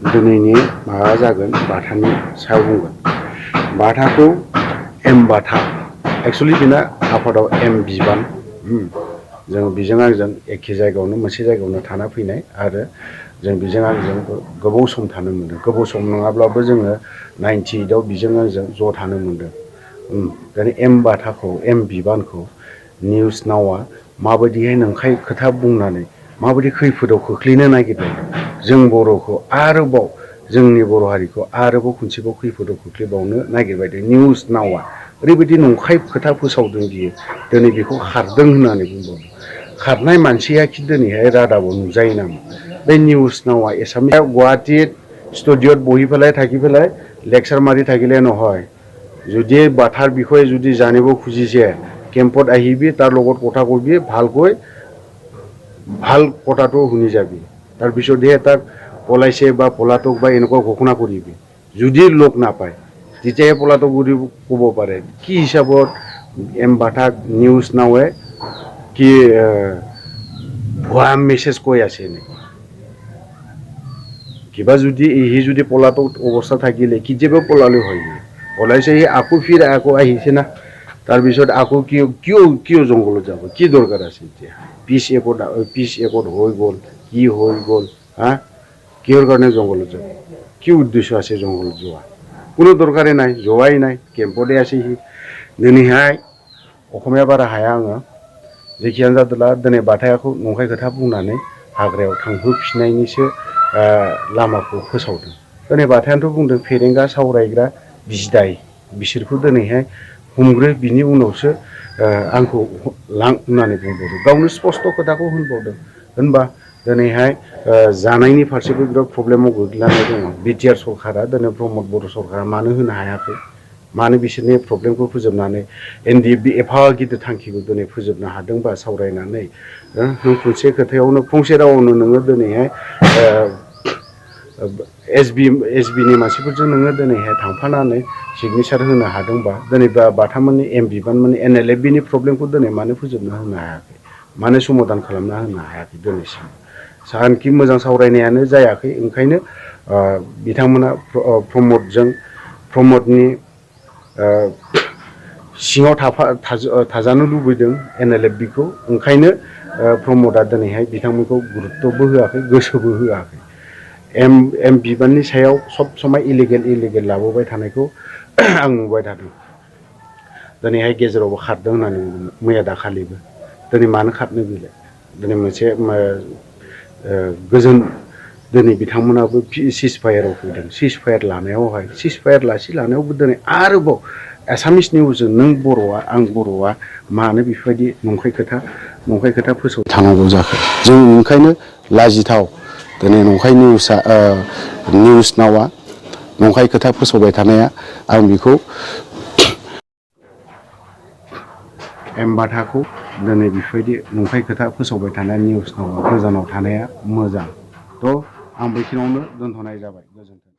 दिनैनि माबा जागोन बाथानि सायाव बुंगोन। बाथाखौ एम बाथा एक्सुअलि बेना आफादाव M.biban जों बिजों आंजों एखे जायगायावनो मोनसे जायगायावनो थाना फैनाय आरो जों बिजों आंजों गोबाव सम थानो मोनदों। गोबाव सम नङाब्लाबो जोङो 98आव बिजों आंजों ज' थानो मोनदों। दानि M.bibanखौ निउस नावआ माबायदिहाय नंखाय खोथा बुंनानै माबायदि खैफोदाव खोख्लैनो नागिरदों जों बर'खौ आरोबाव जोंनि बर' हारिखौ आरोबाव खनसेबाव खैफोदाव खोख्लैबावनो नागिरबाय निउस नावआ ओरैबायदि नंखाय खोथा फोसावदों बियो दिनै बेखौ खारदों होननानै बुंबावदों। खारनाय मानसिया खि दिनैहाय रादाबाव नुजायो नामा? बे निउस नावआ एसामिस गुवाहाटी स्टुडिअ'त बহি পেলাই থাকি পেলাই লেকচাৰ মাৰি থাকিলে নহয়। যদি বাথাৰ বিষয়ে যদি জানিব খুজিছে কেম্পত আহিবি তাৰ লগত কথা কবি ভালকৈ ভাল কথাটো শুনি যাবি তাৰপিছতহে তাক পলাইছে বা পলাতক বা এনেকুৱা ঘোষণা কৰিবি। যদি লগ নাপায় তেতিয়াহে পলাতক বুলি ক'ব পাৰে। কি হিচাপত M.biban নিউজ নাওৱে কি ভুৱা মেছেজ কৈ আছে নেকি? কিবা যদি সি যদি পলাতক অৱস্থা থাকিলে কেতিয়াবা পলালে হয়। পলাইছে সি আকৌ আহিছে না তাৰপিছত আকৌ কিয় জংঘলত যাব কি দৰকাৰ আছে এতিয়া? পিছ একত হৈ গ'ল কি হৈ গ'ল কিহৰ কাৰণে জংঘলত যাব? কি উদ্দেশ্য আছে জংঘলত যোৱা? কোনো দৰকাৰে নাই, যোৱাই নাই, কেম্পতে আছে সি। दिनैहाय अखमिया बारा हाया आङो जेखियानो जादोला दिनै बाथाखौ नंखाय खोथा बुंनानै हाग्रायाव थांहोफिननायनिसो लामाखौ फोसावदों। दिनै बाथायानोथ' बुंदों फेरेंगा सावरायग्रा बिदाय बिसोरखौ दिनैहाय हमग्रो बिनि उनावसो आंखौ लां होननानै बुंबावदों। गावनो स्पस्ट खोथाखौ होनबावदों। होनबा दिनैहाय जानायनि फारसेबो बिराद प्रब्लेमाव गोग्लैनानै दङ। बिटिआर सरकारा दिनै प्रमद बर' सरकारा मानो होनो हायाखै? मानो बिसोरनि प्रब्लेमखौ फोजोबनानै NDF एफा गिदिर थांखिखौ दिनै फोजोबनो हादोंबा सावरायनानै नों खनसे खोथायावनो फंसे रावावनो नोङो दिनैहाय SBनि मानसिफोरजों नोङो दिनैहाय थांफानानै सिगनेसार होनो हादोंबा दिनै बाथामोननि M.biban मोननि NLFBनि प्रब्लेमखौ दिनै मानो फोजोबना होनो हायाखै? मानो समाधान खालामना होनो हायाखै दिनैसिम? सानखि मोजां सावरायनायानो जायाखै। ओंखायनो बिथांमोना प्रमदनि सिङाव थाजानो लुबैदों NLFBखौ। ओंखायनो प्रमदआ दिनैहाय बिथांमोनखौ गुरुत्तबो होआखै गोसोबो होआखै। M.bibanनि सायाव सब समाय इलिगेल लाबोबाय थानायखौ आं नुबाय थादों। दिनैहाय गेजेरावबो खारदों होननानै बुंदों मैया दाखालिबो। दिनै मानो खारनो बेलाय? दिनै मोनसे गोजोन दिनै बिथांमोनाबो सिज फायाराव फैदों। सिज फायार लानायावहाय सिज फायार लानायावबो दिनै आरोबाव एसामिस निउसजों नों बर'आ आं बर'आ मानो बेफोरबायदि नंखाय खोथा फोसाव थानांगौ जाखो? जों ओंखायनो लाजिथाव दिनै नंखाय निउस नावआ नंखाय खोथा फोसावबाय थानाया आं बेखौ M.bibanखौ दिनै बेफोरबायदि नंखाय खोथा फोसावबाय थानाय निउस नावआ गोजानाव थानाया मोजां। थ' आं बेखिनियावनो दोनथ'नाय जाबाय। गोजोन्थों।